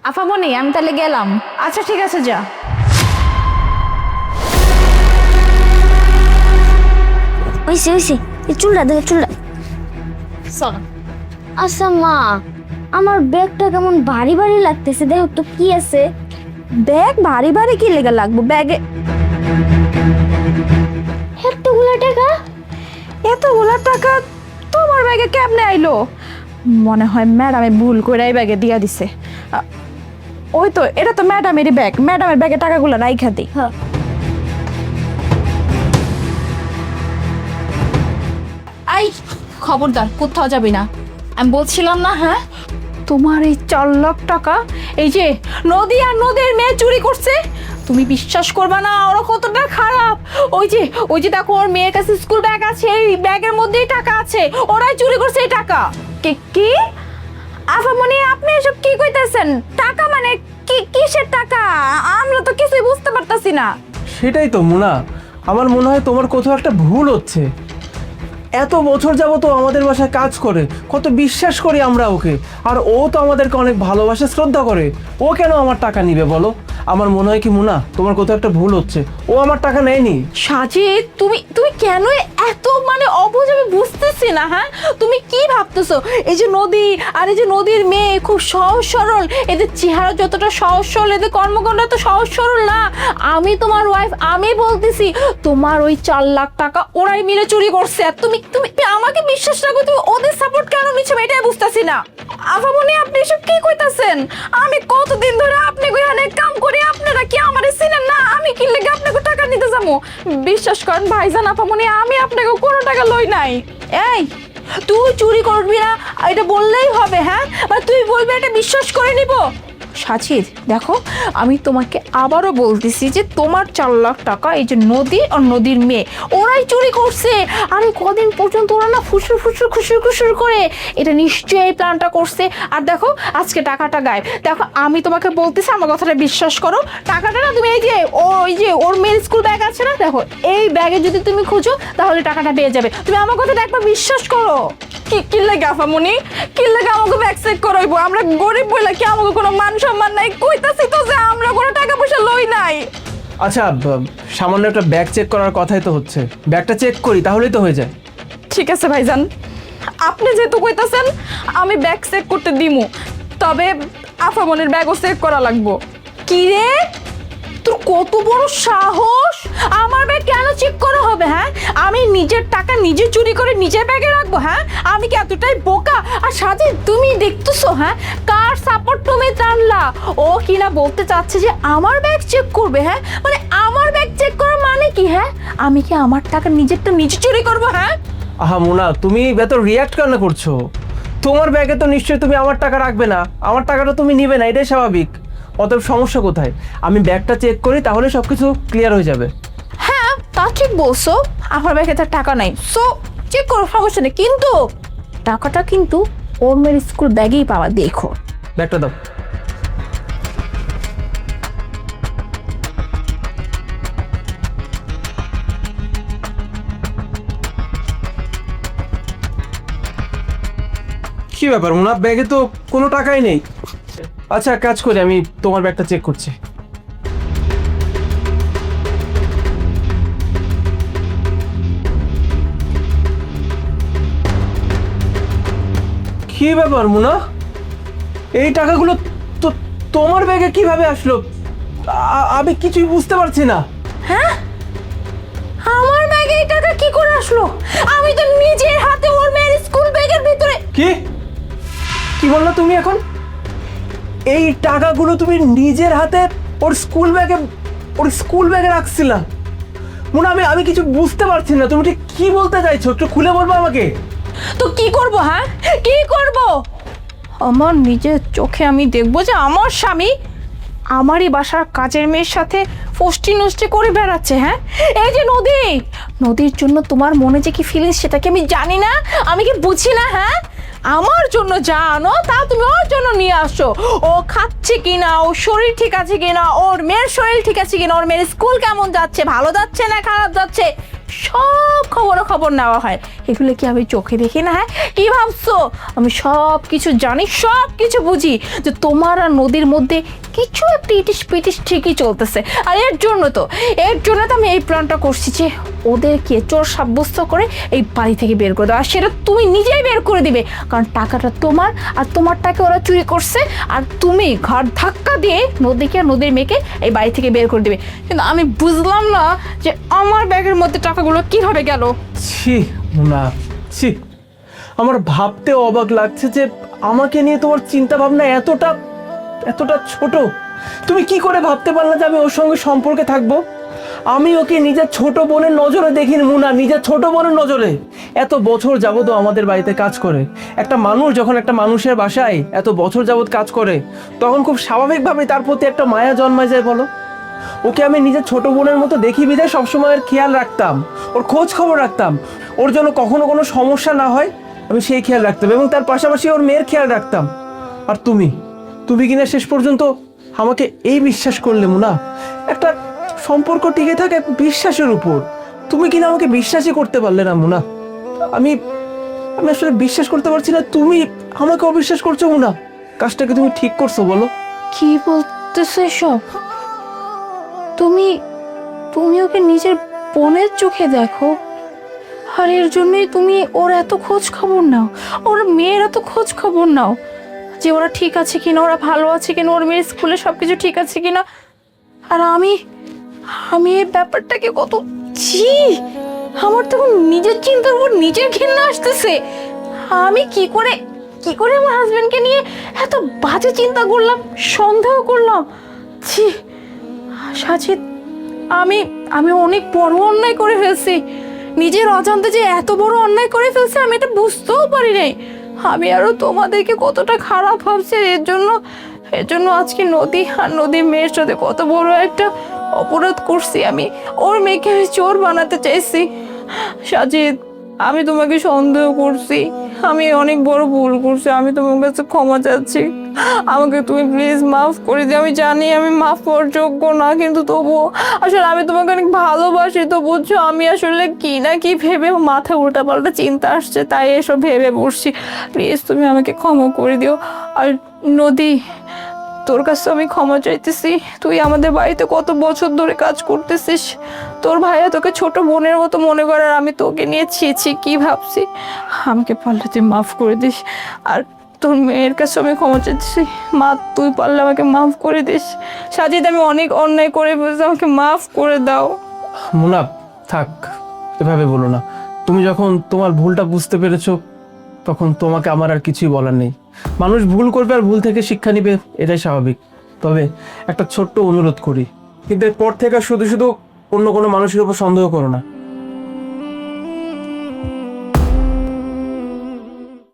আফামনি আমি তাহলে গেলাম। আচ্ছা ঠিক আছে যা। ওইসে এই চুলটা দেখে চুলটা। চল। আচ্ছা মা, আমার ব্যাগটা কেমন ভারী ভারী লাগতেছে, দেখো তো কি আছে। ব্যাগ ভারী ভারী কি লেগে লাগবো ব্যাগে? এতগুলা টাকা তোমার ব্যাগে কেমনে আইলো? মনে হয় ম্যাডামে ভুল করে এই ব্যাগে দিয়া দিছে। ওই তো, এটা তো ম্যাডামেরই ব্যাগ, ম্যাডামের ব্যাগে টাকাগুলো রাইখা দিই। হ্যাঁ। আই খবরদার, কোথাও যাবি না, আমি বলছিলাম না? হ্যাঁ, তোমার এই 4 লাখ টাকা এই যে নদী আর নদীর মেয়ে চুরি করছে। তুমি বিশ্বাস করবে না ওরা কতটা খারাপ। ওই যে দেখো, ওর মেয়ের কাছে স্কুল ব্যাগ আছে, এই ব্যাগের মধ্যেই টাকা আছে, ওরাই চুরি করছে এই টাকা। কি আফামনি, আপনি এসব কি কইতেছেন? টাকা মানে কি, কিসের টাকা? আমরা তো কিছুই বুঝতে পারতাছি না। সেটাই তো মুনা, আমার মনে হয় তোমার কোথাও একটা ভুল হচ্ছে। এত বছর যাবত ও আমাদের বাসায় কাজ করে, কত বিশ্বাস করি আমরা ওকে, আর ও তো আমাদেরকে অনেক ভালোবাসে, শ্রদ্ধা করে। ও কেন আমার টাকা নিবে বলো? আমার মনে হয় কি মুনা, তোমার কোথাও একটা ভুল হচ্ছে। ও আমার টাকা নেয়নি। সাজিদ, তুমি কেন এত মানে অবুঝ? আমি বুঝতেছি না। হ্যাঁ, তুমি কি ভাবতেছো? এই যে নদী আর এই যে নদীর মেয়ে খুব সহজ সরল, এদের চেহারা যতটা সহজ সরল, এদের কর্মকাণ্ড তো সহজ সরল না। আমি তোমার ওয়াইফ, আমি বলতেছি তোমার ওই 4 লাখ টাকা ওরাই মিলে চুরি করছে। আর তুমি তুমি আমাকে বিশ্বাস না করে তুমি ওদের সাপোর্ট কেন নিচ্ছ? এটাই বুঝতেছি না। আফামনি, আপনি এসব কি কইতাছেন? আমি কতদিন ধরে আপনি এখানে কাম করি, আপনারা কি আমারে চিনেন না? আমি কি লেগে আপনাকে টাকা নিতে যাবো? বিশ্বাস করেন ভাইজান আফামনি, আমি আপনাকে কোনো টাকা লই নাই। এই তুই চুরি করবি না এটা বললেই হবে? হ্যাঁ, বা তুই বলবি এটা বিশ্বাস করে নিব? সাজিদ দেখো, আমি তোমাকে আবারও বলতেছি যে তোমার 4 লাখ টাকা এই যে নদী আর নদীর মেয়ে ওরাই চুরি করছে। আর এই কদিন পর্যন্ত ওরা না ফুসুর ফুসুর খুশুর খুশুর করে এটা নিশ্চয়ই এই প্ল্যানটা করছে। আর দেখো আজকে টাকাটা গায়েব। দেখো আমি তোমাকে বলতেছি, আমার কথাটা বিশ্বাস করো। টাকাটা না তুমি এই যে ওর মেয়ের স্কুল ব্যাগ আছে না, দেখো এই ব্যাগে যদি তুমি খুঁজো তাহলে টাকাটা পেয়ে যাবে। তুমি আমার কথাটা একবার বিশ্বাস করো। কি লাগে আফামনি, কি লাগে আমাকে ব্যাগ চেক করাইবো? আমরা গরিব বইলা কি আমাকে কোনো মান সম্মান নাই? কইতাছি তো যে আমরা কোনো টাকা পয়সা লই নাই। আচ্ছা, সামান্য একটা ব্যাগ চেক করার কথাই তো হচ্ছে, ব্যাগটা চেক করি তাহলেই তো হয়ে যায়। ঠিক আছে ভাইজান, আপনি যেহেতু কইতাছেন আমি ব্যাগ চেক করতে দিমু, তবে আফামনির ব্যাগও চেক করা লাগবো। কি রে, তোর কত বড় সাহস? আমার ব্যাগ কেন চেক করা হবে? হ্যাঁ, আমি নিজের টাকা নিজে চুরি করে নিজের ব্যাগে রাখবো? হ্যাঁ, আমি কি এতটাই বোকা? আর সাথে তুমি দেখতেছো, হ্যাঁ, কার সাপোর্ট তুমি টানলা? ও কিনা বলতে চাচ্ছে যে আমার ব্যাগ চেক করবে। হ্যাঁ, মানে আমার ব্যাগ চেক করা মানে কি? হ্যাঁ, আমি কি আমার টাকা নিজেরটা নিজে চুরি করবো? হ্যাঁ, আহা মুনা, তুমি এত রিয়াক্ট কেন করছো? তোমার ব্যাগে তো নিশ্চয়ই তুমি আমার টাকা রাখবে না, আমার টাকাটা তুমি নিবে না, এটাই স্বাভাবিক। অতএব সমস্যা কোথায়? আমি ব্যাগটা চেক করি তাহলে সব কিছু ক্লিয়ার হয়ে যাবে। হ্যাঁ তা ঠিক বলছো, আমার ব্যাগে তার টাকা নাই, সো চেক করো, সমস্যা নেই। কিন্তু টাকাটা কিন্তু ওর মেয়ের স্কুল ব্যাগেই পাওয়া। দেখো ব্যাগটা দাও। কি ব্যাপার মুনা, ব্যাগে তো কোনো টাকাই নেই। আচ্ছা কাজ করি, আমি তোমার ব্যাগটা চেক করছি। কি ব্যাপার মুনা, এই টাকাগুলো তো তোমার ব্যাগে কিভাবে আসলো? আমি কিছুই বুঝতে পারছি না। হ্যাঁ, আমার ব্যাগে এই টাকা কি করে আসলো? আমি তো নিজের হাতে ওর মেয়ের স্কুল ব্যাগের ভিতরে। কি কি বললা তুমি এখন? এই টাকাগুলো তুমি নিজের হাতে ওর স্কুল ব্যাগে রাখছিলা? মুনা, আমি কিছু বুঝতে পারছি না, তুমি ঠিক কি বলতে চাইছো? একটু খুলে বলবো আমাকে? তো কি করব? হ্যাঁ, কি করব? আমার নিজের চোখে আমি দেখবো যে আমার স্বামী আমারই বাসার কাজের মেয়ের সাথে ফষ্টি নষ্টি করে বেড়াচ্ছে। হ্যাঁ, এই যে নদীর জন্য তোমার মনে যে কি ফিলিংস সেটা কি আমি জানি না? আমি কি বুঝি না? হ্যাঁ, আমার জন্য যা আনো তা তুমি ওর জন্য নিয়ে আসো। ও খাচ্ছে কিনা, ওর শরীর ঠিক আছে কিনা, ওর মেয়ের শরীর ঠিক আছে কিনা, ওর মেয়ের স্কুল কেমন যাচ্ছে, ভালো যাচ্ছে না খারাপ যাচ্ছে, সব খবর নেওয়া হয়। এগুলো কি আমি চোখে দেখি না? হ্যাঁ, কি ভাবছো আমি সব কিছু জানি, সব কিছু বুঝি যে তোমার আর নদীর মধ্যে কিছু একটা ইটিস পিটিস ঠিকই চলতেছে। আর এর জন্য তো আমি এই প্ল্যানটা করছি যে ওদেরকে চোর সাব্যস্ত করে এই বাড়ি থেকে বের করে দেওয়া। আর সেটা তুমি নিজেই বের করে দিবে, কারণ টাকাটা তোমার, আর তোমার টাকা ওরা চুরি করছে, আর তুমি ঘর ধাক্কা দিয়ে নদীকে আর নদীর মেয়েকে এই বাড়ি থেকে বের করে দিবে। কিন্তু আমি বুঝলাম না যে আমার ব্যাগের মধ্যে টাকাগুলো কিভাবে গেল। ছি মুনা, ছি, আমার ভাবতেও অবাক লাগছে যে আমাকে নিয়ে তোমার চিন্তা ভাবনা এতটা ছোট। তুমি কি করে ভাবতে পারলে যে আমি ওর সঙ্গে সম্পর্কে থাকবো? আমি ওকে নিজের ছোট বোনের নজরে দেখিনি মুনা, নিজের ছোট বোনের নজরে। এত বছর যাবত আমাদের বাড়িতে কাজ করে। একটা মানুষ যখন একটা মানুষের বাসায় এত বছর যাবত কাজ করে, তখন খুব স্বাভাবিকভাবে তার প্রতি একটা মায়া জন্মায় যায়, বলো? ওকে আমি নিজের ছোট বোনের মতো দেখি বিধায় সবসময় এর খেয়াল রাখতাম, ওর খোঁজ খবর রাখতাম, ওর জন্য কখনো কোনো সমস্যা না হয় আমি সেই খেয়াল রাখতাম, এবং তার পাশাপাশি ওর মেয়ের খেয়াল রাখতাম। আর তুমি কিনা শেষ পর্যন্ত আমাকে এই বিশ্বাস করলে মুনা? একটা সম্পর্ক টিকে থাকে বিশ্বাসের উপর, তুমি কিনা আমাকে বিশ্বাসই করতে পারলে না মুনা। আমি আসলে বিশ্বাস করতে পারছি না তুমি আমাকে অবিশ্বাস করছো মুনা। কাজটাকে তুমি ঠিক করছো বলো? কি বলতেছো এসব? তুমি ওকে নিজের বোনের চোখে দেখো, আর এর জন্যই তুমি ওর এত খোঁজ খবর নাও, ওর মেয়ের এত খোঁজ খবর নাও যে ওরা ঠিক আছে কিনা, ওরা ভালো আছে কিনা, ওর মেয়ের স্কুলে সবকিছু ঠিক আছে কিনা। আর আমি এই ব্যাপারটাকে কত ছি, আমার তখন নিজের চিন্তার উপর নিজের ঘৃণা আসতেছে। আমি কি করে আমার হাজবেন্ডকে নিয়ে এত বাজে চিন্তা করলাম, সন্দেহ করলাম। ছি সাজিদ, আমি অনেক বড় অন্যায় করে ফেলছি। নিজের অজান্তে যে এত বড় অন্যায় করে ফেলছি আমি এটা বুঝতেও পারি নাই। আমি আরো তোমাদেরকে কতটা খারাপ ভাবছি। এর জন্য আজকে নদীর মেয়ের সাথে কত বড় একটা অপরাধ করছি। আমি ওর মেয়েকে আমি চোর বানাতে চাইছি। সাজিদ, আমি তোমাকে সন্দেহ করছি, আমি অনেক বড় ভুল করছি। আমি তোমার কাছে ক্ষমা চাচ্ছি, আমাকে তুমি প্লিজ মাফ করে দিও। আমি জানি আমি মাফ করার যোগ্য না, কিন্তু তবুও আসলে আমি তোমাকে অনেক ভালোবাসি। তো বুঝছো, আমি আসলে কি না কি ভেবে মাথায় উল্টাপাল্টা চিন্তা আসছে, তাই এসব ভেবে বসছি। প্লিজ তুমি আমাকে ক্ষমা করে দিও। আর নদী, তোর কাছে আমি ক্ষমা চাইতেছি। তুই আমাদের বাড়িতে কত বছর ধরে কাজ করতেছিস, তোর ভাইয়া তোকে ছোট বোনের মতো মনে করে, আর আমি তোকে নিয়ে ছি কি ভাবছি। আমাকে পারলে তুই মাফ করে দিস। আর তোর মেয়ের কাছে আমি ক্ষমা চাইতেছি, মা তুই পারলে আমাকে মাফ করে দিস। সাজিদ, আমি অনেক অন্যায় করে বলছি, আমাকে মাফ করে দাও। মুনা থাক, এভাবে বলো না। তুমি যখন তোমার ভুলটা বুঝতে পেরেছো, তখন তোমাকে আমার আর কিছুই বলার নেই। মানুষ ভুল করবে আর ভুল থেকে শিক্ষা নিবে, এটাই স্বাভাবিক। তবে একটা ছোট্ট অনুরোধ করি, কিন্তু এরপর থেকে শুধু অন্য কোনো মানুষের উপর সন্দেহ করো না।